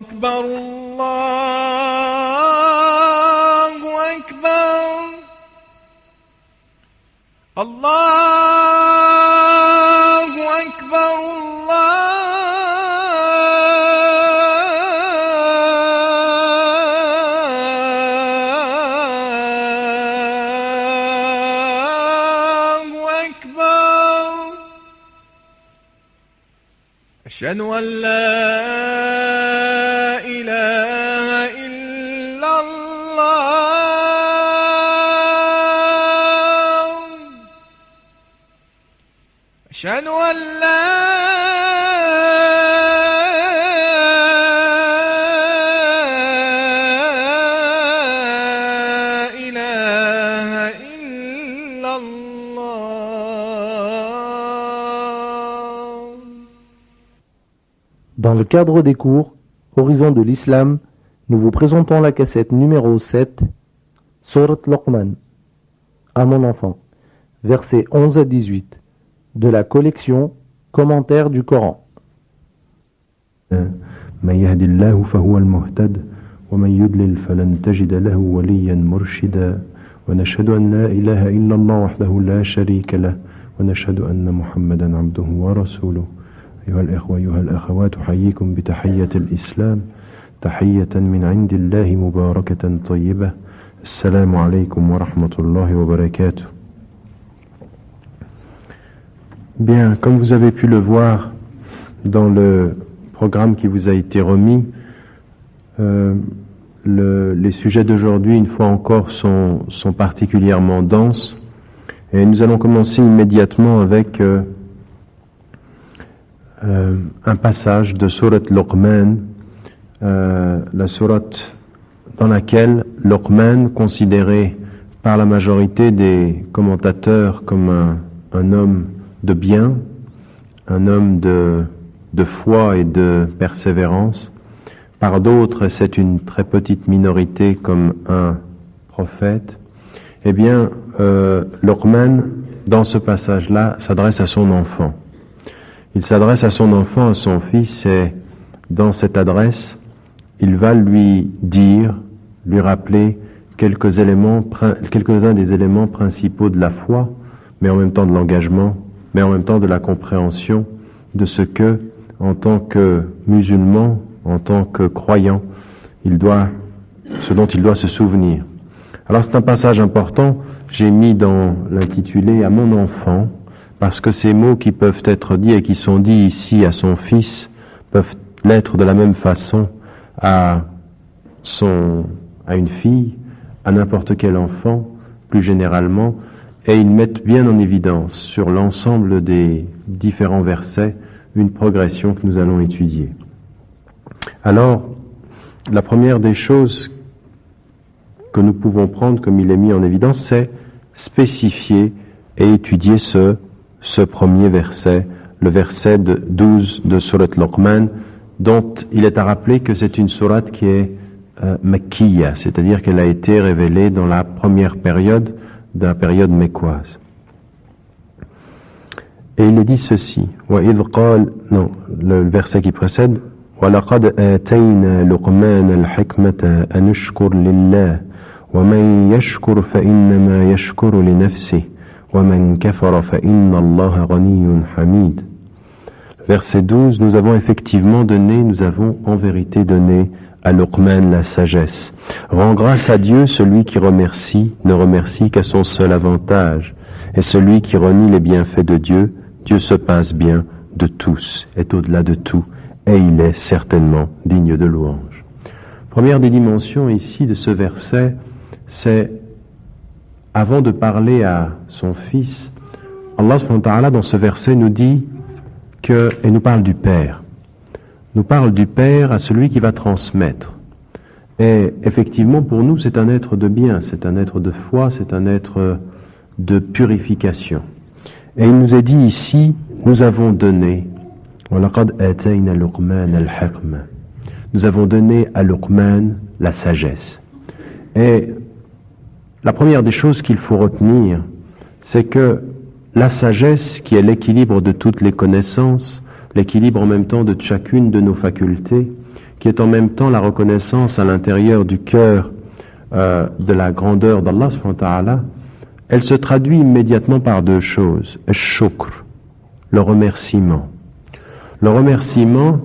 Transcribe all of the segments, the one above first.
أكبر الله أكبر الله أكبر الله أكبر أشهد أن لا إله إلا الله أشهد أن لا إله إلا الله. Dans le cadre des cours Horizon de l'Islam, nous vous présentons la cassette numéro 7, Surat Luqman, à mon enfant, versets 11 à 18, de la collection Commentaires du Coran. من يهد الله فهو المهتد ومن يضلل فلن تجد له وليا مرشدا ونشهد أن لا إله إلا الله وحده لا شريك له ونشهد أن محمدا عبده ورسوله أيها الإخوة أيها الأخوات أحييكم بتحية الإسلام تحية من عند الله مباركة طيبة السلام عليكم ورحمة الله وبركاته. Bien, comme vous avez pu le voir dans le programme qui vous a été remis, les sujets d'aujourd'hui, une fois encore, sont particulièrement denses. Et nous allons commencer immédiatement avec un passage de Surat Luqman, la sourate dans laquelle Luqman, considéré par la majorité des commentateurs comme un homme de bien, un homme de foi et de persévérance. Par d'autres, c'est une très petite minorité comme un prophète. Eh bien, Luqman, dans ce passage-là, s'adresse à son enfant. Il s'adresse à son enfant, à son fils, et dans cette adresse, il va lui dire, lui rappeler quelques-uns des éléments principaux de la foi, mais en même temps de l'engagement, mais en même temps de la compréhension de ce que, en tant que musulman, en tant que croyant, ce dont il doit se souvenir. Alors c'est un passage important, j'ai mis dans l'intitulé « À mon enfant », parce que ces mots qui peuvent être dits et qui sont dits ici à son fils peuvent l'être de la même façon à une fille, à n'importe quel enfant, plus généralement, et ils mettent bien en évidence sur l'ensemble des différents versets une progression que nous allons étudier. Alors, la première des choses que nous pouvons prendre, comme il est mis en évidence, c'est spécifier et étudier ce premier verset, le verset 12 de Surat Luqman, dont il est à rappeler que c'est une sourate qui est Makkiya, c'est-à-dire qu'elle a été révélée dans la première période de la période mécoise. Et il est dit ceci, le verset qui précède, وَلَقَدْ آتَيْنَا لُقْمَانَ الْحِكْمَةَ أَنِ اشْكُرْ لِلَّهِ وَمَنْ يَشْكُرْ فَإِنَّمَا يَشْكُرُ لِنَفْسِهِ وَمَنْ كَفَرَ فَإِنَّ اللَّهَ غَنِيٌّ حَمِيدٌ. Verset 12, nous avons en vérité donné à Luqman la sagesse. Rends grâce à Dieu, celui qui remercie ne remercie qu'à son seul avantage, et celui qui renie les bienfaits de Dieu, Dieu se passe bien de tous, est au-delà de tout, et il est certainement digne de louange. Première des dimensions ici de ce verset, c'est, avant de parler à son fils, Allah subhanahu wa ta'ala dans ce verset nous dit et nous parle du Père. Nous parle du Père à celui qui va transmettre. Et effectivement, pour nous, c'est un être de bien, c'est un être de foi, c'est un être de purification. Et il nous est dit ici, nous avons donné, nous avons donné à Luqman la sagesse. Et la première des choses qu'il faut retenir, c'est que la sagesse, qui est l'équilibre de toutes les connaissances, l'équilibre en même temps de chacune de nos facultés, qui est en même temps la reconnaissance à l'intérieur du cœur de la grandeur d'Allah subhanahu wa ta'ala, elle se traduit immédiatement par deux choses. Shukr, le remerciement. Le remerciement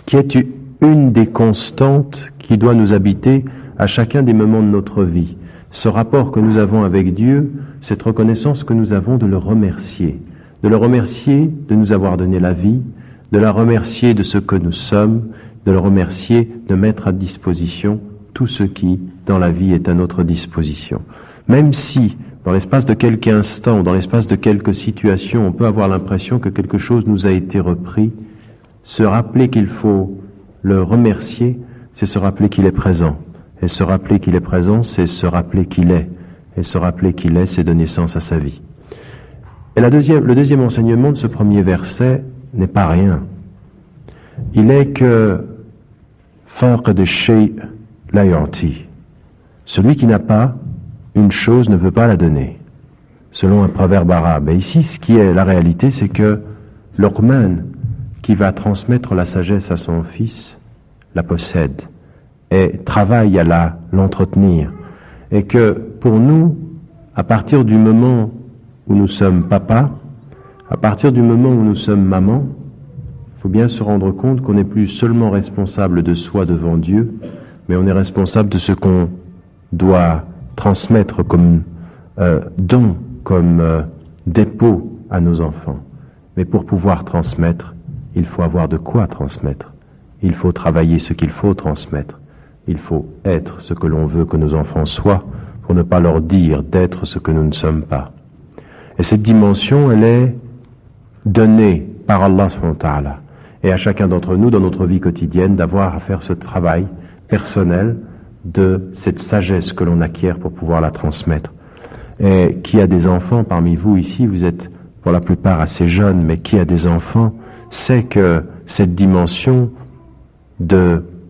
qui est une des constantes qui doit nous habiter à chacun des moments de notre vie. Ce rapport que nous avons avec Dieu, cette reconnaissance que nous avons de le remercier. De le remercier de nous avoir donné la vie, de le remercier de ce que nous sommes, de le remercier de mettre à disposition tout ce qui, dans la vie, est à notre disposition. Même si, dans l'espace de quelques instants, dans l'espace de quelques situations, on peut avoir l'impression que quelque chose nous a été repris, se rappeler qu'il faut le remercier, c'est se rappeler qu'il est présent. Et se rappeler qu'il est présent, c'est se rappeler qu'il est. Et se rappeler qu'il est, c'est donner sens à sa vie. Et le deuxième enseignement de ce premier verset n'est pas rien. Il est que faqid ash-shay' la yu'ti. Celui qui n'a pas une chose ne peut pas la donner, selon un proverbe arabe. Et ici, ce qui est la réalité, c'est que Luqman, qui va transmettre la sagesse à son fils, la possède et travaille à l'entretenir. Et que pour nous, à partir du moment où nous sommes papa, à partir du moment où nous sommes maman, il faut bien se rendre compte qu'on n'est plus seulement responsable de soi devant Dieu, mais on est responsable de ce qu'on doit transmettre comme don, comme dépôt à nos enfants. Mais pour pouvoir transmettre, il faut avoir de quoi transmettre. Il faut travailler ce qu'il faut transmettre. Il faut être ce que l'on veut que nos enfants soient, pour ne pas leur dire d'être ce que nous ne sommes pas. Et cette dimension, elle est donnée par Allah subhanahu wa ta'ala. Et à chacun d'entre nous, dans notre vie quotidienne, d'avoir à faire ce travail personnel de cette sagesse que l'on acquiert pour pouvoir la transmettre. Et qui a des enfants parmi vous ici, vous êtes pour la plupart assez jeunes, mais qui a des enfants, sait que cette dimension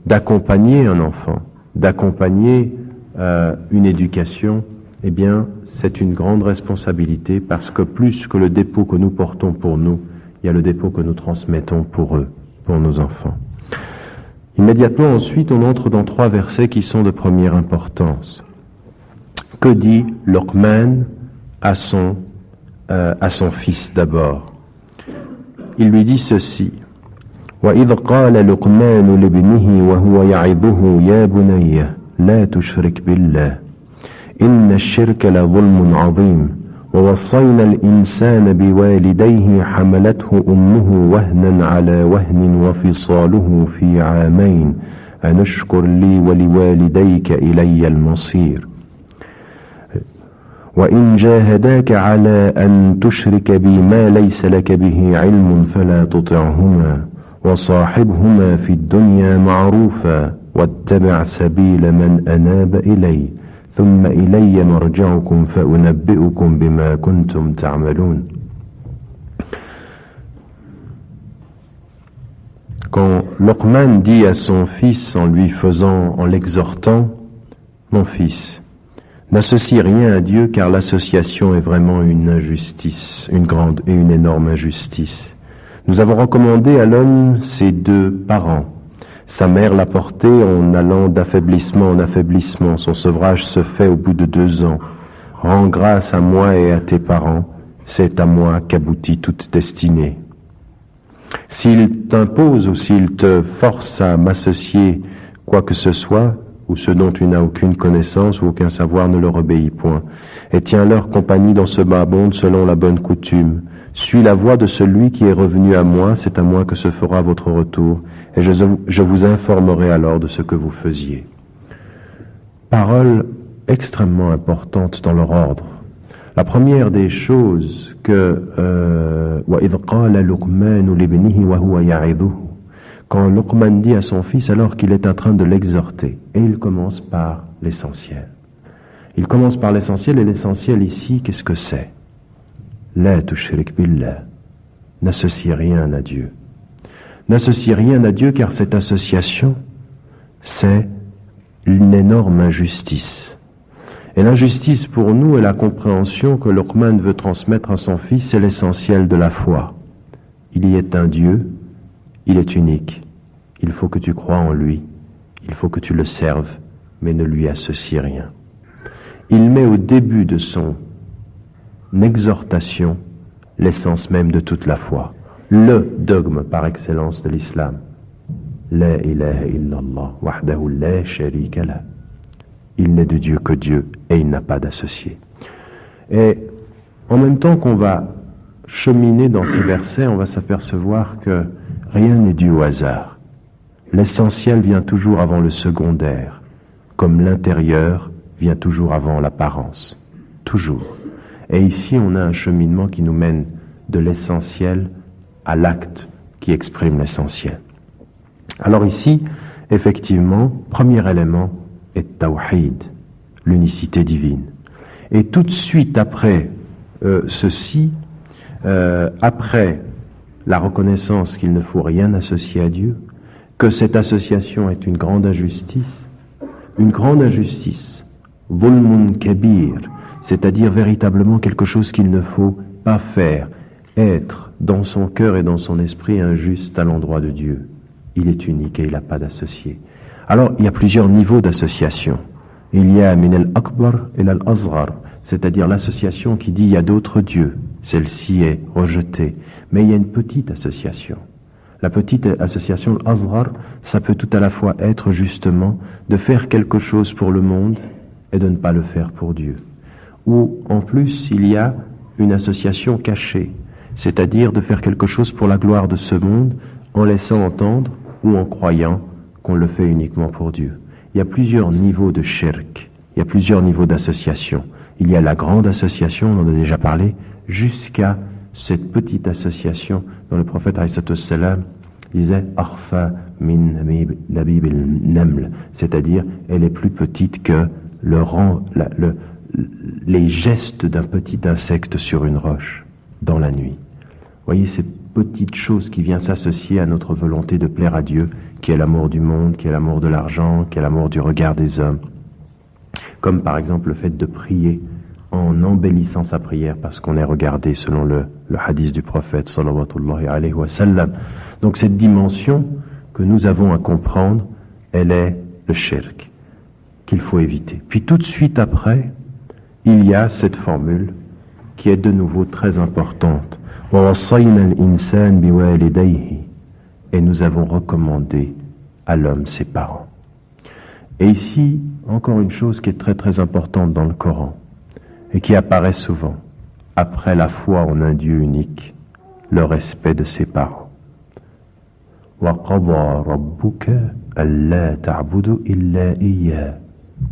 d'accompagner un enfant, d'accompagner une éducation, eh bien, c'est une grande responsabilité, parce que plus que le dépôt que nous portons pour nous, il y a le dépôt que nous transmettons pour eux, pour nos enfants. Immédiatement ensuite, on entre dans 3 versets qui sont de première importance. Que dit Luqman à son fils d'abord? Il lui dit ceci. وَإِذْ قَالَ لُقْمَانُ لِابْنِهِ وَهُوَ يَعِظُهُ يَا بُنَيَّ لَا تُشْرِكْ بِاللَّهِ إِنَّ الشِّرْكَ لَظُلْمٌ عَظِيمٌ وَوَصَّيْنَا الْإِنسَانَ بِوَالِدَيْهِ حَمَلَتْهُ أُمُّهُ وَهْنًا عَلَى وَهْنٍ وَفِصَالُهُ فِي عَامَيْنِ أَنِ اشْكُرْ لِي وَلِوَالِدَيْكَ إِلَيَّ الْمَصِيرُ وَإِنْ جَاهَدَاكَ عَلَى أَنْ تُشْرِكَ بِي مَا لَيْسَ لَكَ بِهِ عِلْمٌ فَلَا تُطِعْهُمَا وصاحبهما في الدنيا معروفا واتبع سبيل من أناب إلي ثم إلي مرجعكم فأنبئكم بما كنتم تعملون. Quand Luqman dit à son fils en l'exhortant, mon fils, n'associe rien à Dieu, car l'association est vraiment une injustice, une grande et une énorme injustice. Nous avons recommandé à l'homme ses 2 parents. Sa mère l'a porté en allant d'affaiblissement en affaiblissement. Son sevrage se fait au bout de 2 ans. Rends grâce à moi et à tes parents. C'est à moi qu'aboutit toute destinée. S'il t'impose ou s'il te force à m'associer quoi que ce soit, ou ce dont tu n'as aucune connaissance ou aucun savoir, ne leur obéis point. Et tiens-leur compagnie dans ce bas monde selon la bonne coutume. Suis la voie de celui qui est revenu à moi, c'est à moi que se fera votre retour, et je vous informerai alors de ce que vous faisiez. Parole extrêmement importante dans leur ordre. La première des choses que وَإِذْ قَالَ لُقْمَانُ لِابْنِهِ وَهُوَ يَعِظُهُ, quand Luqman dit à son fils alors qu'il est en train de l'exhorter, et il commence par l'essentiel. Il commence par l'essentiel, et l'essentiel ici, qu'est-ce que c'est? La tushrik billah. N'associe rien à Dieu. N'associe rien à Dieu, car cette association, c'est une énorme injustice. Et l'injustice pour nous est la compréhension que Luqman veut transmettre à son fils, c'est l'essentiel de la foi. Il y est un Dieu, il est unique, il faut que tu crois en lui, il faut que tu le serves, mais ne lui associe rien. Il met au début de son exhortation l'essence même de toute la foi, le dogme par excellence de l'islam. La ilaha illallah, wahdahu la sharika lah. Il n'est de Dieu que Dieu et il n'a pas d'associé. Et en même temps qu'on va cheminer dans ces versets, on va s'apercevoir que rien n'est dû au hasard. L'essentiel vient toujours avant le secondaire, comme l'intérieur vient toujours avant l'apparence. Toujours. Et ici, on a un cheminement qui nous mène de l'essentiel à l'acte qui exprime l'essentiel. Alors ici, effectivement, premier élément est Tawhid, l'unicité divine. Et tout de suite après ceci, après la reconnaissance qu'il ne faut rien associer à Dieu, que cette association est une grande injustice, Zulmun kabir, c'est-à-dire véritablement quelque chose qu'il ne faut pas faire, être dans son cœur et dans son esprit injuste à l'endroit de Dieu. Il est unique et il n'a pas d'associé. Alors, il y a plusieurs niveaux d'association. Il y a min al-akbar et al-azghar, c'est-à-dire l'association qui dit il y a d'autres dieux. Celle-ci est rejetée. Mais il y a une petite association. La petite association al-azghar, ça peut tout à la fois être justement de faire quelque chose pour le monde et de ne pas le faire pour Dieu. Ou en plus, il y a une association cachée, c'est-à-dire de faire quelque chose pour la gloire de ce monde en laissant entendre ou en croyant qu'on le fait uniquement pour Dieu. Il y a plusieurs niveaux de shirk, il y a plusieurs niveaux d'association. Il y a la grande association, on en a déjà parlé, jusqu'à cette petite association dont le prophète alayhi salam disait « Akhfa min nabib al-naml », c'est-à-dire elle est plus petite que les gestes d'un petit insecte sur une roche dans la nuit. Vous voyez ces petites choses qui viennent s'associer à notre volonté de plaire à Dieu, qui est l'amour du monde, qui est l'amour de l'argent, qui est l'amour du regard des hommes. Comme par exemple le fait de prier en embellissant sa prière parce qu'on est regardé selon le hadith du prophète sallallahu alayhi wa sallam. Donc cette dimension que nous avons à comprendre, elle est le shirk, qu'il faut éviter. Puis tout de suite après, il y a cette formule qui est de nouveau très importante. Et nous avons recommandé à l'homme ses parents. Et ici, encore une chose qui est très très importante dans le Coran et qui apparaît souvent, après la foi en un Dieu unique, le respect de ses parents. وَقَضَى رَبُّكَ أَلَّا تَعْبُدُوا إِلَّا إِيَّاهُ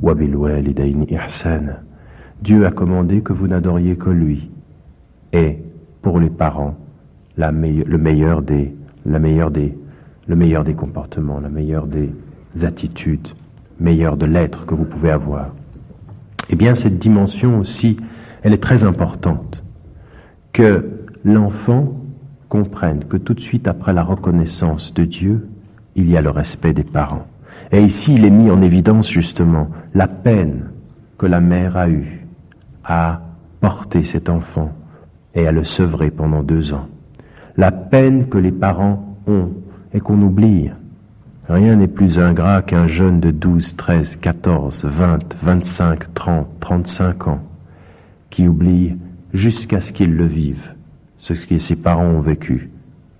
وَبِالْوَالِدَيْنِ إِحْسَانًا. Dieu a commandé que vous n'adoriez que lui, et pour les parents, le meilleur des comportements, la meilleure des attitudes, meilleur de l'être que vous pouvez avoir. Eh bien, cette dimension aussi, elle est très importante, que l'enfant comprenne que tout de suite après la reconnaissance de Dieu, il y a le respect des parents. Et ici, il est mis en évidence justement la peine que la mère a eue à porter cet enfant et à le sevrer pendant 2 ans. La peine que les parents ont et qu'on oublie. Rien n'est plus ingrat qu'un jeune de 12, 13, 14, 20, 25, 30, 35 ans qui oublie jusqu'à ce qu'il le vive, ce que ses parents ont vécu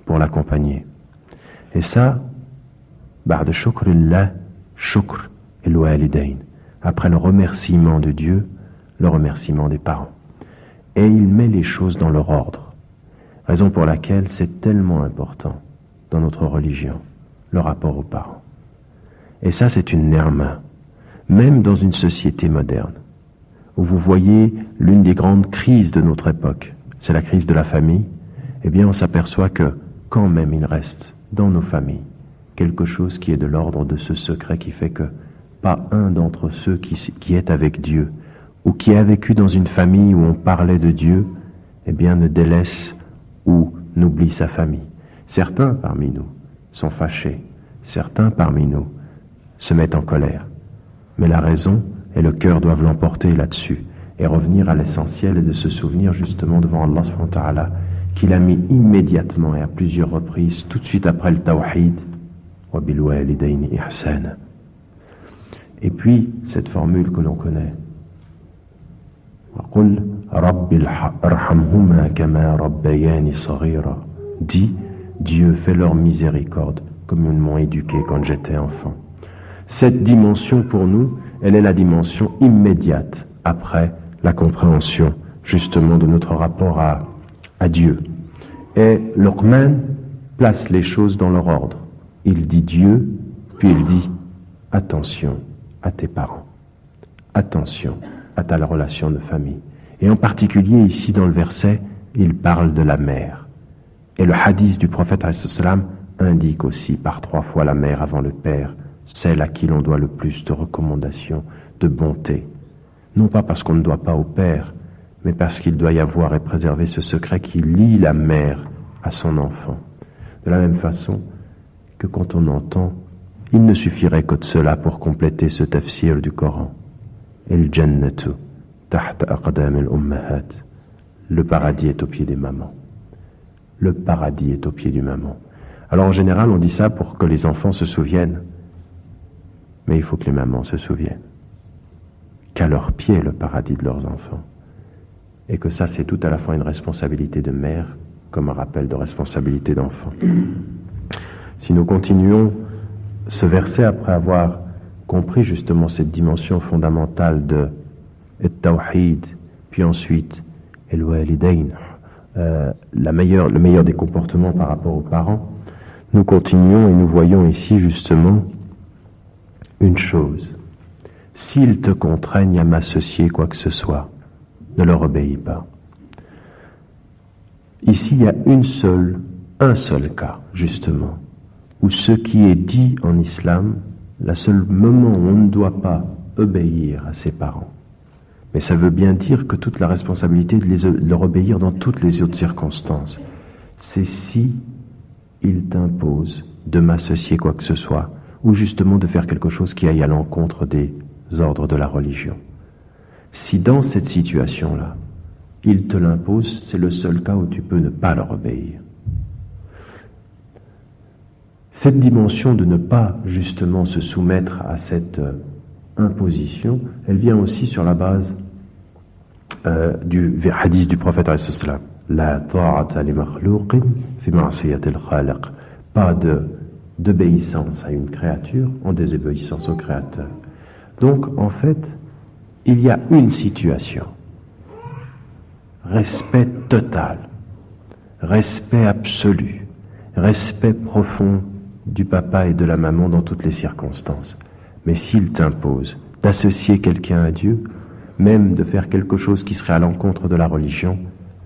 pour l'accompagner. Et ça, ba'da shukrillah, shukr el walidain. Après le remerciement de Dieu, le remerciement des parents. Et il met les choses dans leur ordre. Raison pour laquelle c'est tellement important dans notre religion, le rapport aux parents. Et ça, c'est une nerma, même dans une société moderne, où vous voyez l'une des grandes crises de notre époque, c'est la crise de la famille. Eh bien, on s'aperçoit que, quand même, il reste dans nos familles quelque chose qui est de l'ordre de ce secret qui fait que pas un d'entre ceux qui est avec Dieu, ou qui a vécu dans une famille où on parlait de Dieu, eh bien, ne délaisse ou n'oublie sa famille. Certains parmi nous sont fâchés, certains parmi nous se mettent en colère. Mais la raison et le cœur doivent l'emporter là-dessus et revenir à l'essentiel et de se souvenir justement devant Allah subhanahu wa ta'ala qu'il a mis immédiatement et à plusieurs reprises, tout de suite après le tawhid, وبالوالدين إحسانا. Et puis, cette formule que l'on connaît, وقل رب ارحمهما كما ربياني صغيرا. Dis, Dieu, fais leur miséricorde comme ils m'ont éduqué quand j'étais enfant. Cette dimension pour nous, elle est la dimension immédiate après la compréhension justement de notre rapport à Dieu. Et Luqman place les choses dans leur ordre. Il dit Dieu, puis il dit attention à tes parents, attention à ta relation de famille. Et en particulier ici dans le verset, il parle de la mère. Et le hadith du prophète ﷺ indique aussi par 3 fois la mère avant le père, celle à qui l'on doit le plus de recommandations, de bonté. Non pas parce qu'on ne doit pas au père, mais parce qu'il doit y avoir et préserver ce secret qui lie la mère à son enfant. De la même façon que quand on entend, il ne suffirait que de cela pour compléter ce tafsir du Coran. El jannatu tahta aqdam al-ummahat. Le paradis est au pied des mamans. Le paradis est au pied du maman. Alors en général, on dit ça pour que les enfants se souviennent. Mais il faut que les mamans se souviennent qu'à leurs pieds le paradis de leurs enfants. Et que ça, c'est tout à la fois une responsabilité de mère comme un rappel de responsabilité d'enfant. Si nous continuons ce verset après avoir compris justement cette dimension fondamentale de At-Tawhid, puis ensuite El-Walidain, le meilleur des comportements par rapport aux parents, nous continuons et nous voyons ici justement une chose. S'ils te contraignent à m'associer quoi que ce soit, ne leur obéis pas. Ici, il y a un seul cas, justement, où ce qui est dit en islam, le seul moment où on ne doit pas obéir à ses parents. Mais ça veut bien dire que toute la responsabilité de leur obéir dans toutes les autres circonstances, c'est si ils t'imposent de m'associer quoi que ce soit, ou justement de faire quelque chose qui aille à l'encontre des ordres de la religion. Si dans cette situation-là, ils te l'imposent, c'est le seul cas où tu peux ne pas leur obéir. Cette dimension de ne pas justement se soumettre à cette imposition, elle vient aussi sur la base du hadith du prophète ﷺ. La ta'ata li makhlouqin fi ma'siyati al-khaliq. Pas d'obéissance à une créature en désobéissance au créateur. Donc en fait, il y a une situation. Respect total, respect absolu, respect profond du papa et de la maman dans toutes les circonstances. Mais s'il t'impose d'associer quelqu'un à Dieu, même de faire quelque chose qui serait à l'encontre de la religion,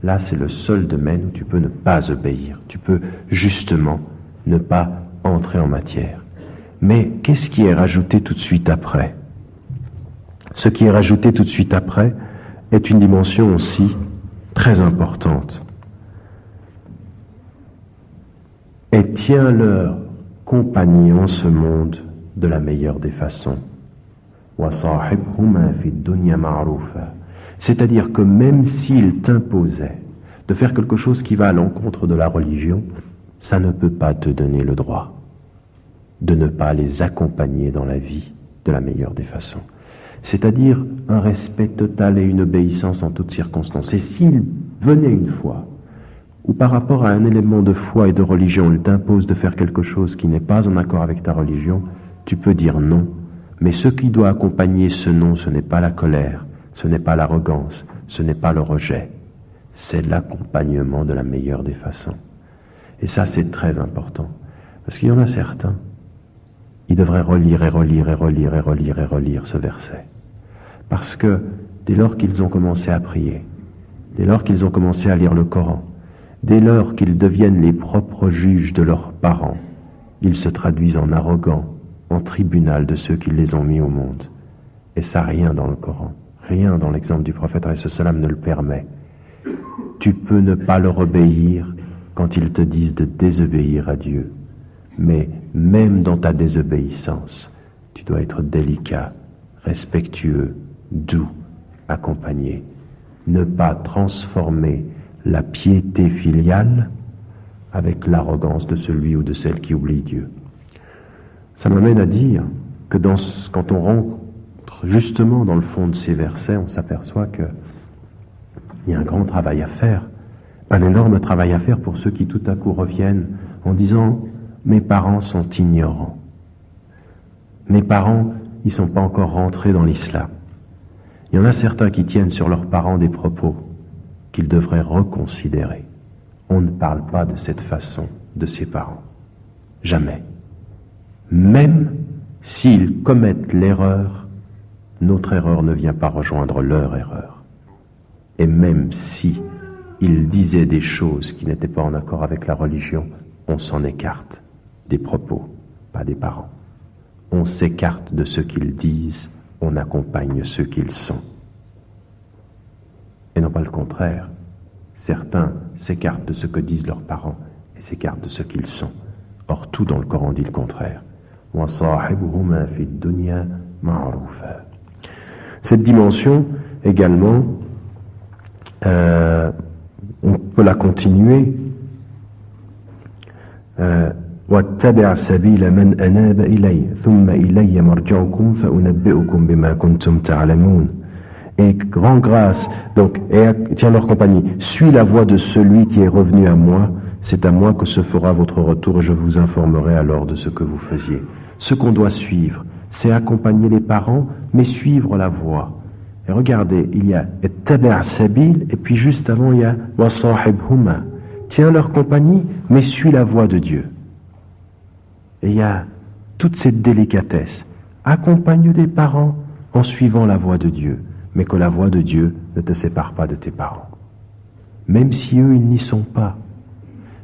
là c'est le seul domaine où tu peux ne pas obéir. Tu peux justement ne pas entrer en matière. Mais qu'est-ce qui est rajouté tout de suite après ? Ce qui est rajouté tout de suite après est une dimension aussi très importante. Et tiens-leur compagnie en ce monde de la meilleure des façons. C'est-à-dire que même s'ils t'imposaient de faire quelque chose qui va à l'encontre de la religion, ça ne peut pas te donner le droit de ne pas les accompagner dans la vie de la meilleure des façons. C'est-à-dire un respect total et une obéissance en toutes circonstances. Et s'il venait une fois, où par rapport à un élément de foi et de religion, il t'impose de faire quelque chose qui n'est pas en accord avec ta religion, tu peux dire non. Mais ce qui doit accompagner ce non, ce n'est pas la colère, ce n'est pas l'arrogance, ce n'est pas le rejet. C'est l'accompagnement de la meilleure des façons. Et ça, c'est très important. Parce qu'il y en a certains, ils devraient relire et relire et relire et relire et relire ce verset. Parce que dès lors qu'ils ont commencé à prier, dès lors qu'ils ont commencé à lire le Coran, dès lors qu'ils deviennent les propres juges de leurs parents, ils se traduisent en arrogants, en tribunal de ceux qui les ont mis au monde. Et ça, rien dans le Coran, rien dans l'exemple du prophète ﷺ ne le permet. Tu peux ne pas leur obéir quand ils te disent de désobéir à Dieu. Mais même dans ta désobéissance, tu dois être délicat, respectueux, doux, accompagné. Ne pas transformer la piété filiale avec l'arrogance de celui ou de celle qui oublie Dieu. Ça m'amène à dire que quand on rentre justement dans le fond de ces versets, on s'aperçoit qu'il y a un grand travail à faire, un énorme travail à faire pour ceux qui tout à coup reviennent en disant « mes parents sont ignorants, mes parents, ils ne sont pas encore rentrés dans l'islam ». Il y en a certains qui tiennent sur leurs parents des propos qu'ils devraient reconsidérer. On ne parle pas de cette façon de ses parents. Jamais. Même s'ils commettent l'erreur, notre erreur ne vient pas rejoindre leur erreur. Et même si ils disaient des choses qui n'étaient pas en accord avec la religion, on s'en écarte des propos, pas des parents. On s'écarte de ce qu'ils disent, on accompagne ceux qu'ils sont. Et non pas le contraire. Certains s'écartent de ce que disent leurs parents et s'écartent de ce qu'ils sont. Or, tout dans le Coran dit le contraire. Cette dimension, également, on peut la continuer. واتبع سبيل من أناب إلي ثم إلي مرجعكم فأنبئكم بما كنتم تعلمون. Et rends grâce, donc, et tiens leur compagnie, suis la voie de celui qui est revenu à moi, c'est à moi que se fera votre retour et je vous informerai alors de ce que vous faisiez. Ce qu'on doit suivre, c'est accompagner les parents, mais suivre la voie. Et regardez, il y a ittabi' sabil, et puis juste avant il y a wa sahibhuma. Tiens leur compagnie, mais suis la voie de Dieu. Et il y a toute cette délicatesse. Accompagne des parents en suivant la voie de Dieu, mais que la voie de Dieu ne te sépare pas de tes parents. Même si eux, ils n'y sont pas,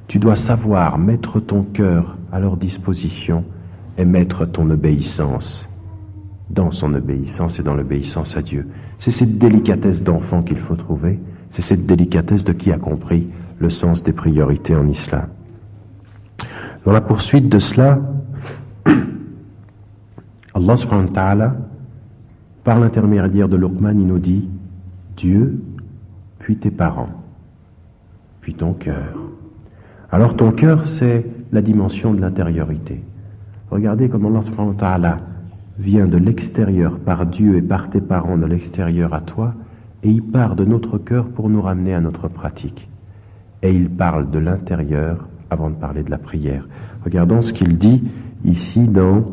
tu dois savoir mettre ton cœur à leur disposition et mettre ton obéissance dans son obéissance et dans l'obéissance à Dieu. C'est cette délicatesse d'enfant qu'il faut trouver, c'est cette délicatesse de qui a compris le sens des priorités en islam. Dans la poursuite de cela, Allah subhanahu wa ta'ala, par l'intermédiaire de Luqman, il nous dit Dieu, puis tes parents, puis ton cœur. Alors ton cœur, c'est la dimension de l'intériorité. Regardez comment Allah subhanahu wa ta'ala vient de l'extérieur par Dieu et par tes parents de l'extérieur à toi, et il part de notre cœur pour nous ramener à notre pratique. Et il parle de l'intérieur avant de parler de la prière. Regardons ce qu'il dit ici dans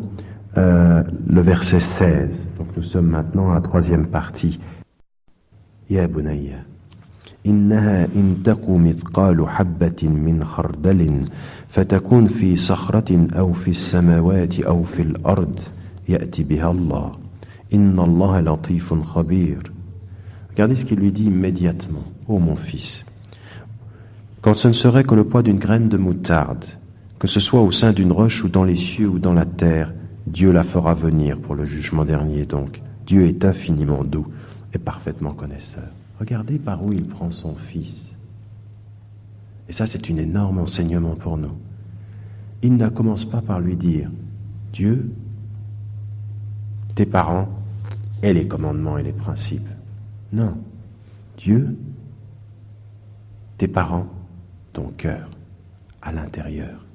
le verset 16. Donc nous sommes maintenant à la troisième partie. Ya bunayya, innaha in taqu mithqalu habbatin min khardalin fatakun fi sakhratin aw fi as-samawati aw fi al-ard ya'ti biha Allah. Inna Allah latifun khabir. Regardez ce qu'il lui dit immédiatement. Ô mon fils, quand ce ne serait que le poids d'une graine de moutarde, que ce soit au sein d'une roche ou dans les cieux ou dans la terre, Dieu la fera venir pour le jugement dernier donc. Dieu est infiniment doux et parfaitement connaisseur. Regardez par où il prend son fils. Et ça, c'est un énorme enseignement pour nous. Il ne commence pas par lui dire « Dieu, tes parents et les commandements et les principes. » Non. Dieu, tes parents, ton cœur, à l'intérieur.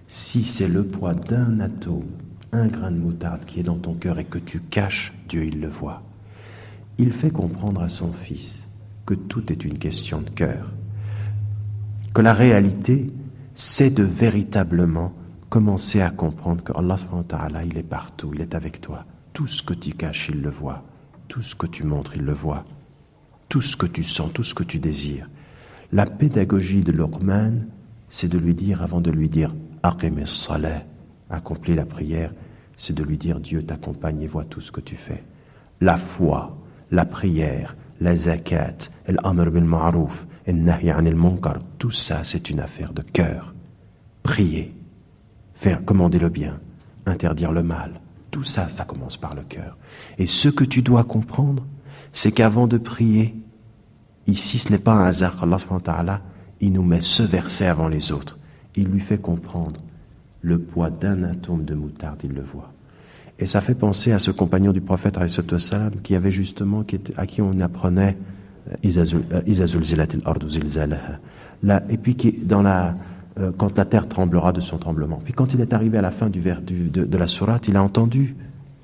Si c'est le poids d'un atome, un grain de moutarde qui est dans ton cœur et que tu caches, Dieu il le voit. Il fait comprendre à son fils que tout est une question de cœur. Que la réalité, c'est de véritablement commencer à comprendre que Allah subhanahu wa ta'ala, il est partout, il est avec toi. Tout ce que tu caches, il le voit. Tout ce que tu montres, il le voit. Tout ce que tu sens, tout ce que tu désires. La pédagogie de Luqman, c'est de lui dire, avant de lui dire « Aqimis salah », accomplis la prière, c'est de lui dire « Dieu t'accompagne et voit tout ce que tu fais ». La foi, la prière, la zakat, l'amr bil ma'rouf, el-nahy anil munkar, tout ça c'est une affaire de cœur. Prier, faire commander le bien, interdire le mal, tout ça, ça commence par le cœur. Et ce que tu dois comprendre, c'est qu'avant de prier, ici ce n'est pas un hasard qu'Allah subhanahu wa ta'ala, il nous met ce verset avant les autres. Il lui fait comprendre le poids d'un atome de moutarde, il le voit. Et ça fait penser à ce compagnon du prophète qui avait justement, à qui on apprenait Iza zulzilatil ardu zilzalaha. Et puis qui dans la quand la terre tremblera de son tremblement. Puis quand il est arrivé à la fin de la sourate, il a entendu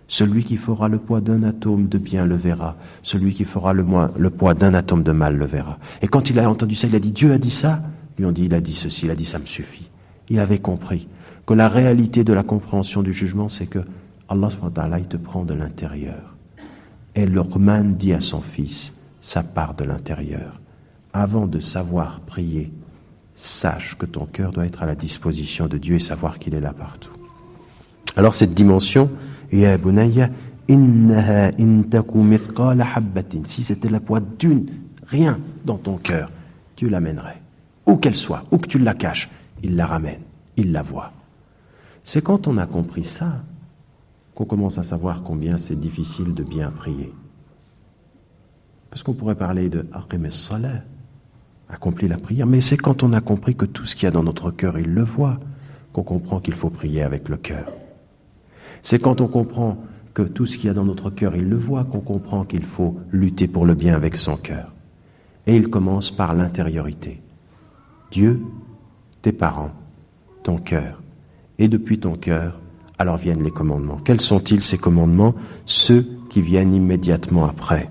celui qui fera le poids d'un atome de bien le verra, celui qui fera le poids d'un atome de mal le verra. Et quand il a entendu ça, il a dit Dieu a dit ça. Lui on dit il a dit ceci, il a dit ça me suffit. Il avait compris que la réalité de la compréhension du jugement, c'est que Allah subhanahu wa ta'ala, il te prend de l'intérieur. Et Luqman dit à son fils, ça part de l'intérieur. Avant de savoir prier, sache que ton cœur doit être à la disposition de Dieu et savoir qu'il est là partout. Alors cette dimension, Ya bunayya, innaha in taku mithqala habbatin, si c'était la poids d'une, rien dans ton cœur, Dieu l'amènerait. Où qu'elle soit, où que tu la caches, il la ramène, il la voit. C'est quand on a compris ça qu'on commence à savoir combien c'est difficile de bien prier. Parce qu'on pourrait parler de aqim as-salah, accomplir la prière, mais c'est quand on a compris que tout ce qu'il y a dans notre cœur, il le voit, qu'on comprend qu'il faut prier avec le cœur. C'est quand on comprend que tout ce qu'il y a dans notre cœur, il le voit, qu'on comprend qu'il faut lutter pour le bien avec son cœur. Et il commence par l'intériorité. Dieu, tes parents, ton cœur. Et depuis ton cœur, alors viennent les commandements. Quels sont-ils ces commandements? Ceux qui viennent immédiatement après.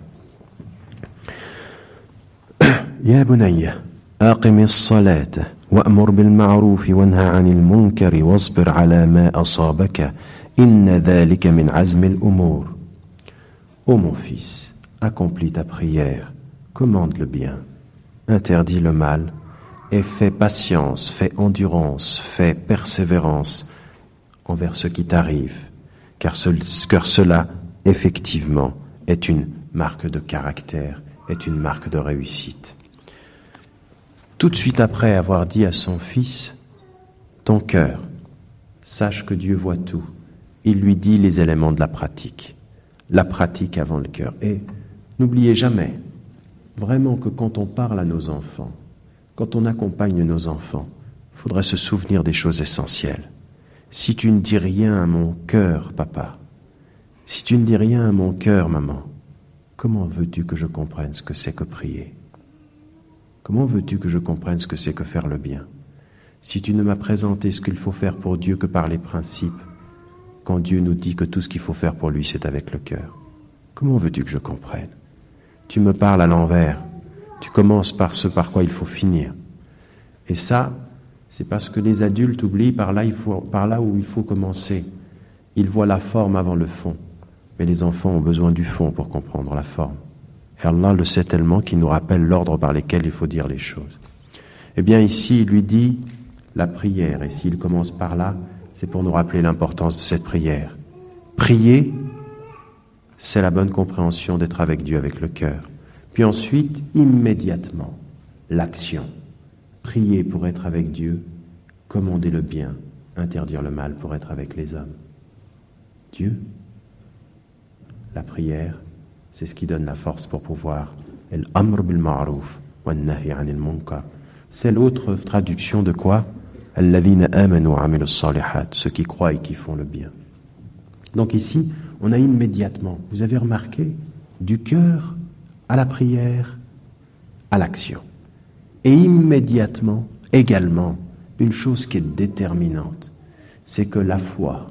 Ya bunayya, aqim as-salata wa'mur bil ma'ruf wanha 'anil munkar wasbir 'ala ma asabaka inna dhalika min 'azmi al-umur. Ô mon fils, accomplis ta prière, commande le bien, interdis le mal et fais patience, fais endurance, fais persévérance envers ce qui t'arrive, car cela, effectivement, est une marque de caractère, est une marque de réussite. Tout de suite après avoir dit à son fils, ton cœur, sache que Dieu voit tout, il lui dit les éléments de la pratique avant le cœur. Et n'oubliez jamais, vraiment que quand on parle à nos enfants, quand on accompagne nos enfants, il faudrait se souvenir des choses essentielles. Si tu ne dis rien à mon cœur, papa, si tu ne dis rien à mon cœur, maman, comment veux-tu que je comprenne ce que c'est que prier? Comment veux-tu que je comprenne ce que c'est que faire le bien? Si tu ne m'as présenté ce qu'il faut faire pour Dieu que par les principes, quand Dieu nous dit que tout ce qu'il faut faire pour lui, c'est avec le cœur, comment veux-tu que je comprenne? Tu me parles à l'envers, tu commences par ce par quoi il faut finir. Et ça, c'est parce que les adultes oublient par là où il faut commencer. Ils voient la forme avant le fond. Mais les enfants ont besoin du fond pour comprendre la forme. Et Allah le sait tellement qu'il nous rappelle l'ordre par lequel il faut dire les choses. Eh bien ici, il lui dit la prière. Et s'il commence par là, c'est pour nous rappeler l'importance de cette prière. Prier, c'est la bonne compréhension d'être avec Dieu, avec le cœur. Puis ensuite, immédiatement, l'action. Prier pour être avec Dieu, commander le bien, interdire le mal pour être avec les hommes. Dieu, la prière, c'est ce qui donne la force pour pouvoir. Al-amr bil ma'ruf wa an-nahy 'anil munkar. C'est l'autre traduction de quoi? Alladhina amanu wa 'amilus salihat, ceux qui croient et qui font le bien. Donc ici, on a immédiatement, vous avez remarqué, du cœur à la prière, à l'action. Et immédiatement, également, une chose qui est déterminante, c'est que la foi,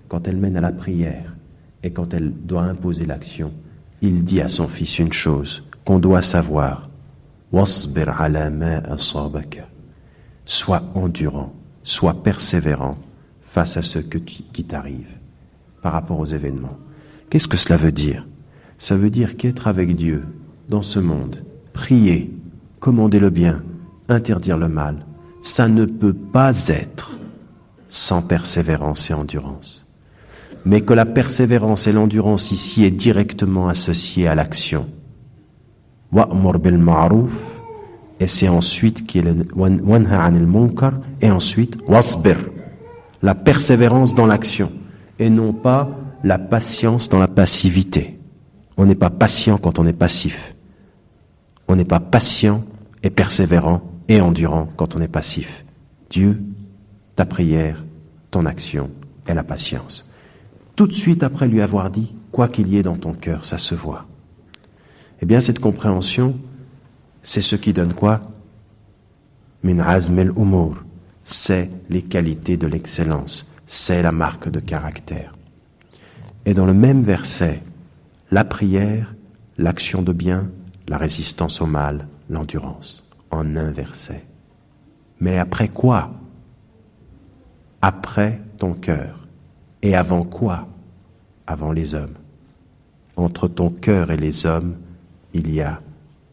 quand elle mène à la prière et quand elle doit imposer l'action, il dit à son fils une chose qu'on doit savoir. Wasbir ala ma asabaka. Sois endurant, sois persévérant face à ce qui t'arrive par rapport aux événements. Qu'est-ce que cela veut dire? Ça veut dire qu'être avec Dieu dans ce monde, prier, commander le bien, interdire le mal, ça ne peut pas être sans persévérance et endurance. Mais que la persévérance et l'endurance ici est directement associée à l'action. Wa'mur bil ma'ruf, et c'est ensuite qui est le wanha 'anil munkar, et ensuite wasbir, la persévérance dans l'action, et non pas la patience dans la passivité. On n'est pas patient quand on est passif. On n'est pas patient et persévérant et endurant quand on est passif. Dieu, ta prière, ton action et la patience. Tout de suite après lui avoir dit, quoi qu'il y ait dans ton cœur, ça se voit. Eh bien, cette compréhension, c'est ce qui donne quoi? Min azm al-umur. c'est les qualités de l'excellence, c'est la marque de caractère. Et dans le même verset, la prière, l'action de bien, la résistance au mal, l'endurance, en un verset. Mais après quoi? Après ton cœur. Et avant quoi? Avant les hommes. Entre ton cœur et les hommes, il y a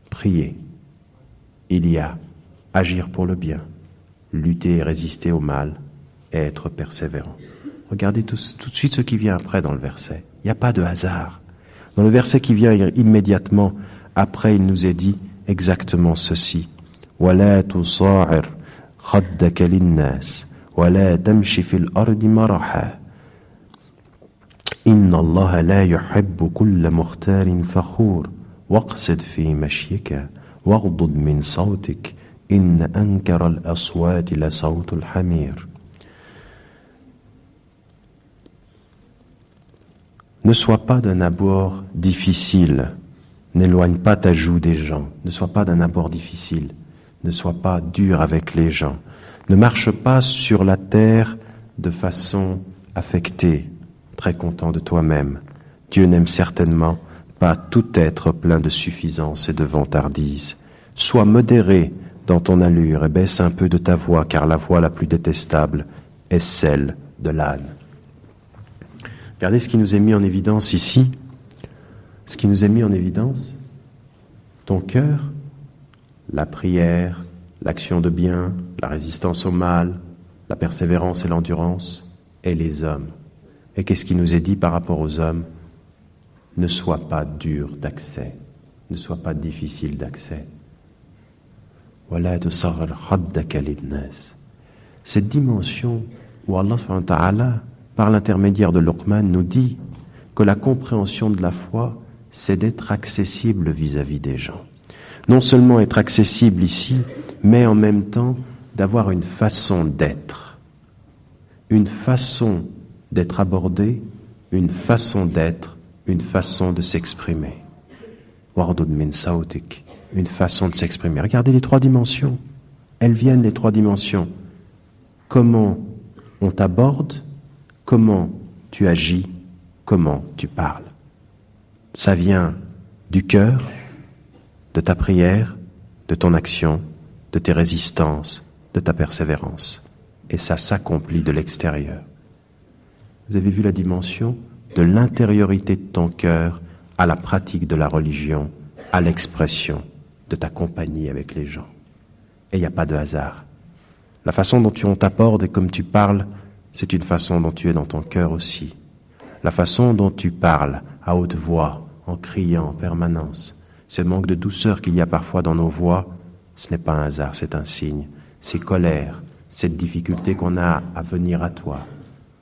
prier, il y a agir pour le bien, lutter et résister au mal, et être persévérant. Regardez tout de suite ce qui vient après dans le verset. Il n'y a pas de hasard. Dans le verset qui vient immédiatement après, il nous est dit exactement ceci. وَلَا تُصَاعِرْ خَدَّكَ لِلنَّاسِ وَلَا تَمْشِ فِي الْأَرْضِ مَرَحًا إِنَّ اللَّهَ لَا يُحِبُّ كُلَّ مُخْتَالٍ فَخُورٍ وَاقْصِدْ فِي مَشْيِكَ وَاغْضُضْ مِنْ صَوْتِكَ إِنَّ أَنْكَرَ الْأَصْوَاتِ لَصَوْتُ الْحَمِيرِ. Ne sois pas d'un abord difficile, n'éloigne pas ta joue des gens, ne sois pas d'un abord difficile, ne sois pas dur avec les gens, ne marche pas sur la terre de façon affectée, très content de toi-même. Dieu n'aime certainement pas tout être plein de suffisance et de vantardise. Sois modéré dans ton allure et baisse un peu de ta voix, car la voix la plus détestable est celle de l'âne. Regardez ce qui nous est mis en évidence ici. Ce qui nous est mis en évidence, ton cœur, la prière, l'action de bien, la résistance au mal, la persévérance et l'endurance, et les hommes. Et qu'est-ce qui nous est dit par rapport aux hommes? Ne sois pas dur d'accès, ne sois pas difficile d'accès. Voilà de cette dimension où Allah subhanahu wa ta'ala, par l'intermédiaire de Luqman, nous dit que la compréhension de la foi, c'est d'être accessible vis-à-vis des gens. Non seulement être accessible ici, mais en même temps d'avoir une façon d'être abordé, une façon d'être, une façon de s'exprimer. Wardud min sautik, une façon de s'exprimer. Regardez les trois dimensions. Elles viennent des trois dimensions. Comment on t'aborde, comment tu agis, comment tu parles. Ça vient du cœur, de ta prière, de ton action, de tes résistances, de ta persévérance. Et ça s'accomplit de l'extérieur. Vous avez vu la dimension de l'intériorité de ton cœur à la pratique de la religion, à l'expression de ta compagnie avec les gens. Et il n'y a pas de hasard. La façon dont on t'aborde et comme tu parles, c'est une façon dont tu es dans ton cœur aussi. La façon dont tu parles à haute voix, en criant en permanence, ce manque de douceur qu'il y a parfois dans nos voix, ce n'est pas un hasard, c'est un signe. Ces colères, cette difficulté qu'on a à venir à toi,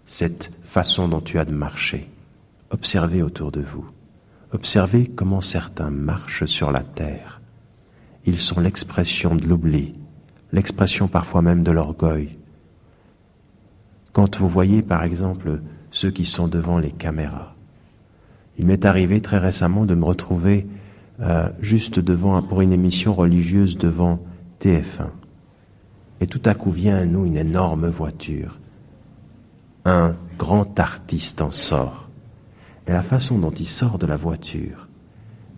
cette façon dont tu as de marcher. Observez autour de vous. Observez comment certains marchent sur la terre. Ils sont l'expression de l'oubli, l'expression parfois même de l'orgueil. Quand vous voyez par exemple ceux qui sont devant les caméras, il m'est arrivé très récemment de me retrouver juste pour une émission religieuse devant TF1. Et tout à coup vient à nous une énorme voiture. Un grand artiste en sort. Et la façon dont il sort de la voiture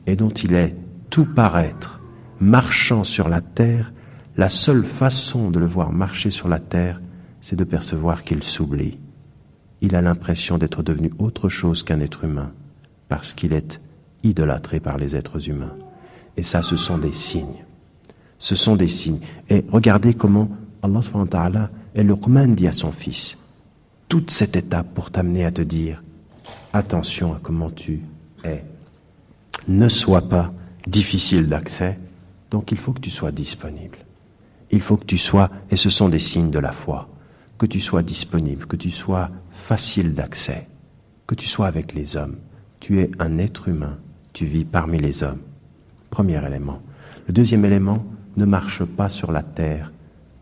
et dont il est tout paraître, marchant sur la terre, la seule façon de le voir marcher sur la terre, c'est de percevoir qu'il s'oublie. Il a l'impression d'être devenu autre chose qu'un être humain, parce qu'il est idolâtré par les êtres humains. Et ça, ce sont des signes. Ce sont des signes. Et regardez comment Allah subhanahu wa ta'ala, et Luqman dit à son fils, toute cette étape pour t'amener à te dire, attention à comment tu es. Ne sois pas difficile d'accès, donc il faut que tu sois disponible. Il faut que tu sois, et ce sont des signes de la foi, que tu sois disponible, que tu sois facile d'accès, que tu sois avec les hommes. Tu es un être humain, tu vis parmi les hommes. Premier élément. Le deuxième élément, ne marche pas sur la terre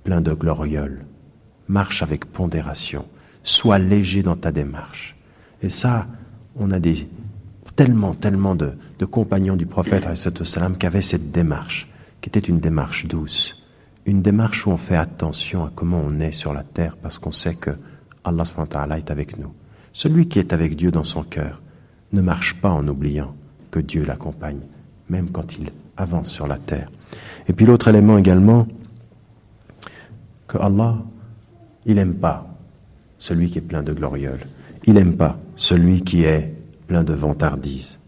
plein de glorioles. Marche avec pondération. Sois léger dans ta démarche. Et ça, on a tellement de compagnons du prophète qui avaient cette démarche, qui était une démarche douce, une démarche où on fait attention à comment on est sur la terre parce qu'on sait que Allah subhanahu wa ta'ala est avec nous. Celui qui est avec Dieu dans son cœur ne marche pas en oubliant que Dieu l'accompagne, même quand il avance sur la terre. Et puis l'autre élément également, que Allah, il n'aime pas celui qui est plein de glorioles. Il n'aime pas celui qui est plein de vantardise.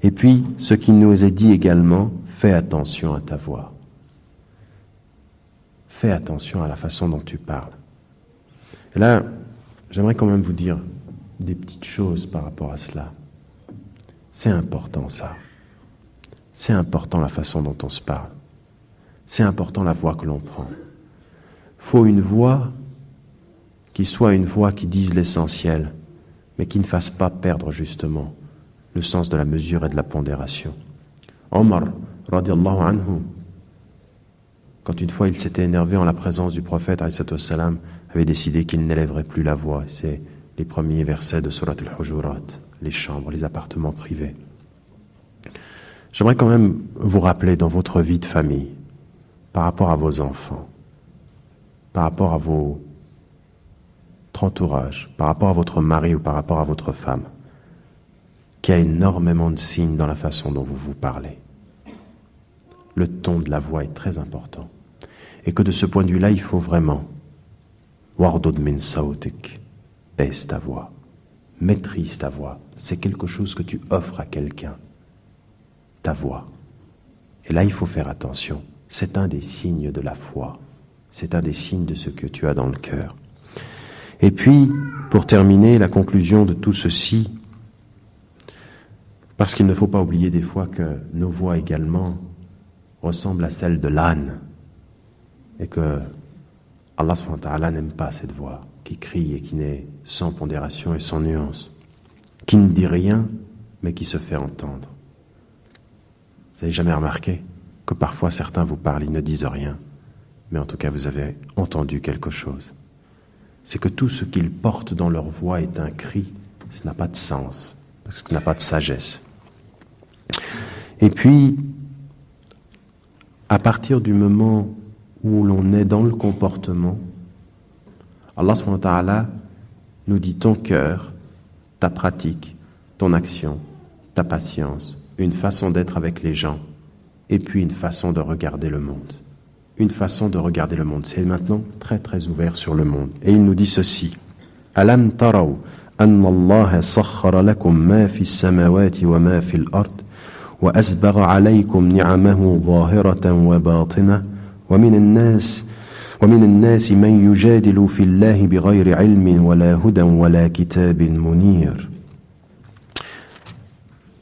Et puis, ce qui nous est dit également, fais attention à ta voix. Fais attention à la façon dont tu parles. Et là, j'aimerais quand même vous dire des petites choses par rapport à cela. C'est important ça. C'est important la façon dont on se parle. C'est important la voix que l'on prend. Il faut une voix qui soit une voix qui dise l'essentiel, mais qui ne fasse pas perdre justement le sens de la mesure et de la pondération. Omar, radiallahu anhu, quand une fois il s'était énervé en la présence du prophète, salam, avait décidé qu'il n'élèverait plus la voix. C'est les premiers versets de Surat al-Hujurat, les chambres, les appartements privés. J'aimerais quand même vous rappeler dans votre vie de famille, par rapport à vos enfants, par rapport à votre entourage, par rapport à votre mari ou par rapport à votre femme, qu'il y a énormément de signes dans la façon dont vous vous parlez. Le ton de la voix est très important. Et que de ce point de vue-là, il faut vraiment wardud min sautik, baisse ta voix, maîtrise ta voix. C'est quelque chose que tu offres à quelqu'un, ta voix. Et là, il faut faire attention. C'est un des signes de la foi. C'est un des signes de ce que tu as dans le cœur. Et puis, pour terminer, la conclusion de tout ceci, parce qu'il ne faut pas oublier des fois que nos voix également ressemblent à celles de l'âne, et que Allah subhanahu wa ta'ala n'aime pas cette voix qui crie et qui n'est sans pondération et sans nuance, qui ne dit rien, mais qui se fait entendre. Vous n'avez jamais remarqué que parfois certains vous parlent, ils ne disent rien, mais en tout cas vous avez entendu quelque chose. C'est que tout ce qu'ils portent dans leur voix est un cri, ça n'a pas de sens, parce que ça n'a pas de sagesse. Et puis, à partir du moment où l'on est dans le comportement, Allah subhanahu wa ta'ala nous dit ton cœur, ta pratique, ton action, ta patience, une façon d'être avec les gens, et puis une façon de regarder le monde. Une façon de regarder le monde. C'est maintenant très très ouvert sur le monde. Et il nous dit ceci. Alam taraw anna Allah sakhkhara lakum ma fi as-samawati wa ma fi al-ard wa asbagha alaykum ni'amahu zahiratan wa batinah wa min an-nas man yujadilu fi Allah bighayri ilmin wa la hudan wa la kitabin munir.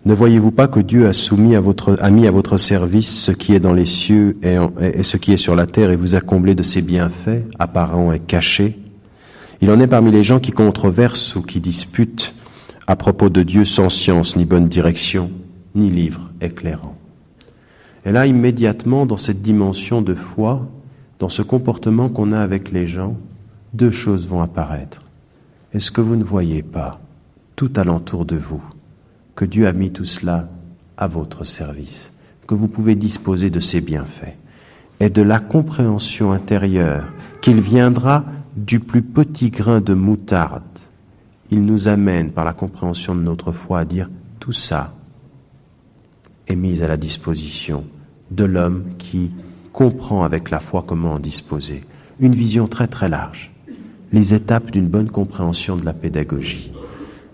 Ne voyez-vous pas que Dieu a mis à votre service ce qui est dans les cieux et ce qui est sur la terre et vous a comblé de ses bienfaits, apparents et cachés? Il en est parmi les gens qui controversent ou qui disputent à propos de Dieu sans science, ni bonne direction, ni livre éclairant. Et là, immédiatement, dans cette dimension de foi, dans ce comportement qu'on a avec les gens, deux choses vont apparaître. Est-ce que vous ne voyez pas, tout alentour de vous, que Dieu a mis tout cela à votre service, que vous pouvez disposer de ses bienfaits et de la compréhension intérieure qu'il viendra du plus petit grain de moutarde. Il nous amène par la compréhension de notre foi à dire tout ça est mis à la disposition de l'homme qui comprend avec la foi comment en disposer. Une vision très très large, les étapes d'une bonne compréhension de la pédagogie.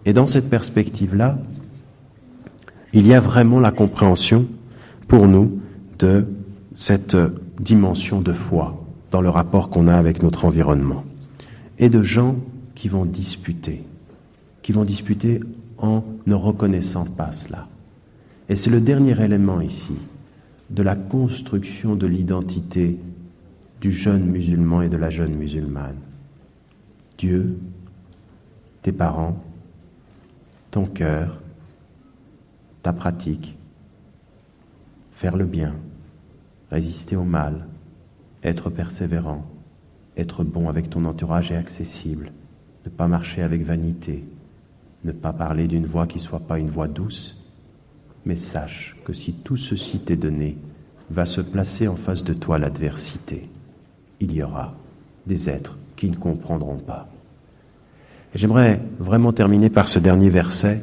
Et dans cette perspective-là, il y a vraiment la compréhension pour nous de cette dimension de foi dans le rapport qu'on a avec notre environnement. Et de gens qui vont disputer en ne reconnaissant pas cela. Et c'est le dernier élément ici de la construction de l'identité du jeune musulman et de la jeune musulmane. Dieu, tes parents, ton cœur, ta pratique, faire le bien, résister au mal, être persévérant, être bon avec ton entourage et accessible, ne pas marcher avec vanité, ne pas parler d'une voix qui ne soit pas une voix douce, mais sache que si tout ceci t'est donné, va se placer en face de toi l'adversité. il y aura des êtres qui ne comprendront pas. Et j'aimerais vraiment terminer par ce dernier verset.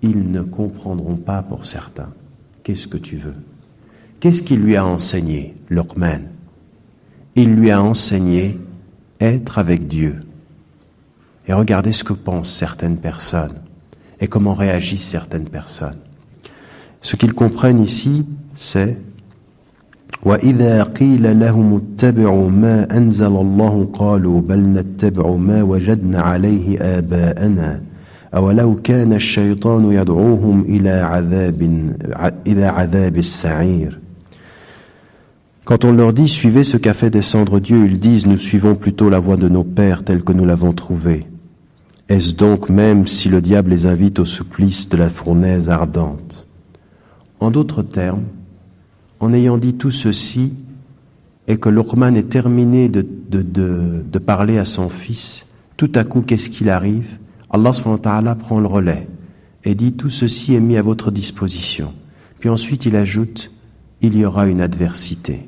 Ils ne comprendront pas pour certains. Qu'est-ce que tu veux? Qu'est-ce qu'il lui a enseigné, Luqman? Il lui a enseigné être avec Dieu. Et regardez ce que pensent certaines personnes et comment réagissent certaines personnes. Ce qu'ils comprennent ici, c'est وَإِذَا قِيلَ لَهُمُ اتَّبِعُوا مَا أَنزَلَ اللَّهُ قَالُوا بَلْ نَتَّبِعُ مَا وَجَدْنَا عَلَيْهِ آبَاءَنَا أَوَلَوْ كَانَ الشَّيْطَانُ يَدْعُوهُمْ إِلَى عَذَابِ السَّعِيرِ. Quand on leur dit « Suivez ce qu'a fait descendre Dieu », ils disent « Nous suivons plutôt la voie de nos pères telle que nous l'avons trouvée. » Est-ce donc même si le diable les invite au supplice de la fournaise ardente? En d'autres termes, en ayant dit tout ceci, et que Luqman ait terminé de parler à son fils, tout à coup, qu'est-ce qu'il arrive? Allah subhanahu wa ta'ala prend le relais et dit « Tout ceci est mis à votre disposition. » Puis ensuite, il ajoute « Il y aura une adversité. »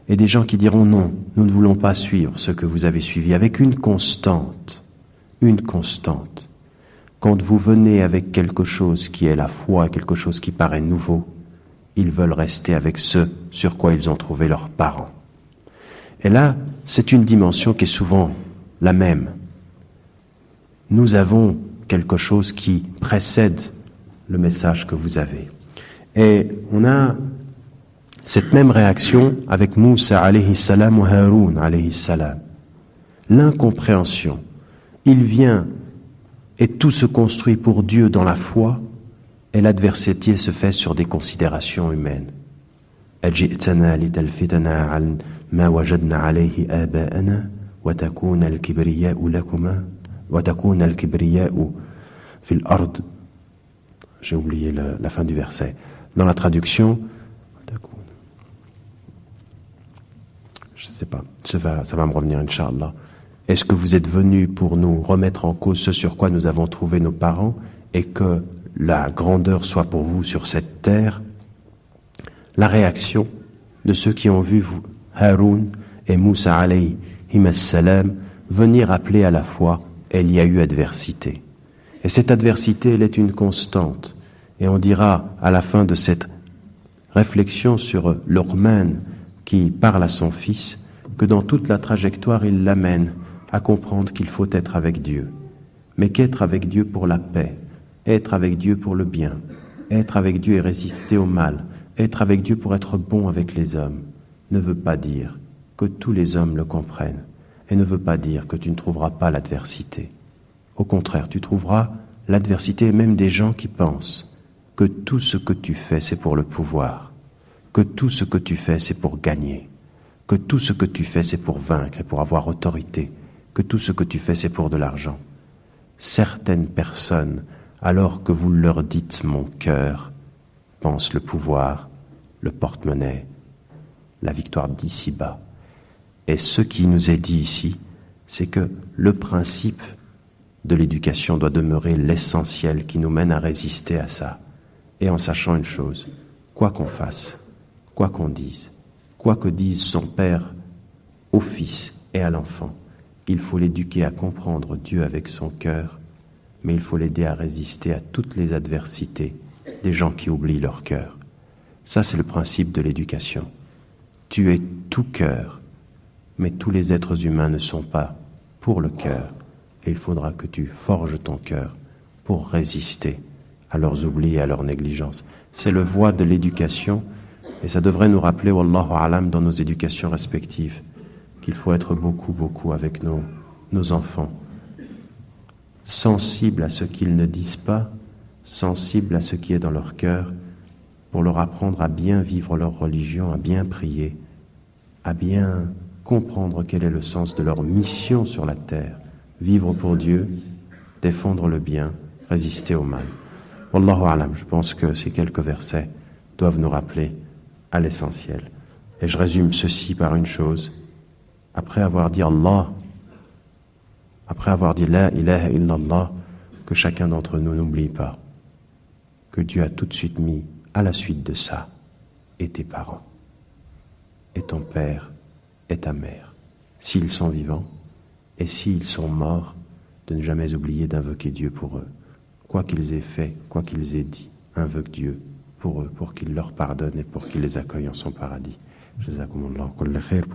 Et des gens qui diront « Non, nous ne voulons pas suivre ce que vous avez suivi » avec une constante. Une constante. Quand vous venez avec quelque chose qui est la foi, quelque chose qui paraît nouveau, ils veulent rester avec ce sur quoi ils ont trouvé leurs parents. Et là, c'est une dimension qui est souvent la même. Nous avons quelque chose qui précède le message que vous avez. Et on a cette même réaction avec Moussa alayhi salam ou Haroun alayhi salam. L'incompréhension. Il vient et tout se construit pour Dieu dans la foi, et l'adversité se fait sur des considérations humaines. أَجِئْتَنَا لِتَلْفِتَنَا عَنْ مَا وَجَدْنَا عَلَيْهِ آبَاءَنَا وَتَكُونَ الْكِبْرِيَاءُ لَكُمَا وَتَكُونَ الْكِبْرِيَاءُ فِي الْأَرْضِ. J'ai oublié la fin du verset. Dans la traduction, je ne sais pas, ça va me revenir, Inch'Allah. Est-ce que vous êtes venus pour nous remettre en cause ce sur quoi nous avons trouvé nos parents et que la grandeur soit pour vous sur cette terre? La réaction de ceux qui ont vu Haroun et Moussa alayhi salam venir appeler à la foi, il y a eu adversité. Et cette adversité, elle est une constante. Et on dira à la fin de cette réflexion sur Luqman qui parle à son fils, que dans toute la trajectoire, il l'amène à comprendre qu'il faut être avec Dieu. Mais qu'être avec Dieu pour la paix, être avec Dieu pour le bien, être avec Dieu et résister au mal, être avec Dieu pour être bon avec les hommes, ne veut pas dire que tous les hommes le comprennent et ne veut pas dire que tu ne trouveras pas l'adversité. Au contraire, tu trouveras l'adversité et même des gens qui pensent que tout ce que tu fais, c'est pour le pouvoir, que tout ce que tu fais, c'est pour gagner, que tout ce que tu fais, c'est pour vaincre et pour avoir autorité, que tout ce que tu fais, c'est pour de l'argent. Certaines personnes, alors que vous leur dites « mon cœur », pensent le pouvoir, le porte-monnaie, la victoire d'ici-bas. Et ce qui nous est dit ici, c'est que le principe de l'éducation doit demeurer l'essentiel qui nous mène à résister à ça. Et en sachant une chose, quoi qu'on fasse, quoi qu'on dise, quoi que dise son père au fils et à l'enfant, il faut l'éduquer à comprendre Dieu avec son cœur, mais il faut l'aider à résister à toutes les adversités des gens qui oublient leur cœur. Ça, c'est le principe de l'éducation. Tu es tout cœur, mais tous les êtres humains ne sont pas pour le cœur, et il faudra que tu forges ton cœur pour résister à leurs oublis et à leur négligence. C'est le voie de l'éducation, et ça devrait nous rappeler, wallahu alam, dans nos éducations respectives, qu'il faut être beaucoup avec nos enfants, sensibles à ce qu'ils ne disent pas, sensibles à ce qui est dans leur cœur, pour leur apprendre à bien vivre leur religion, à bien prier, à bien comprendre quel est le sens de leur mission sur la terre, vivre pour Dieu, défendre le bien, résister au mal. Wallahu alam, je pense que ces quelques versets doivent nous rappeler à l'essentiel. Et je résume ceci par une chose. Après avoir dit Allah, après avoir dit La ilaha illallah, que chacun d'entre nous n'oublie pas que Dieu a tout de suite mis à la suite de ça et tes parents, et ton père, et ta mère. s'ils sont vivants, et s'ils sont morts, de ne jamais oublier d'invoquer Dieu pour eux. Quoi qu'ils aient fait, quoi qu'ils aient dit, invoque Dieu pour eux, pour qu'il leur pardonne et pour qu'il les accueille en son paradis. Jazakumullah kulla khair.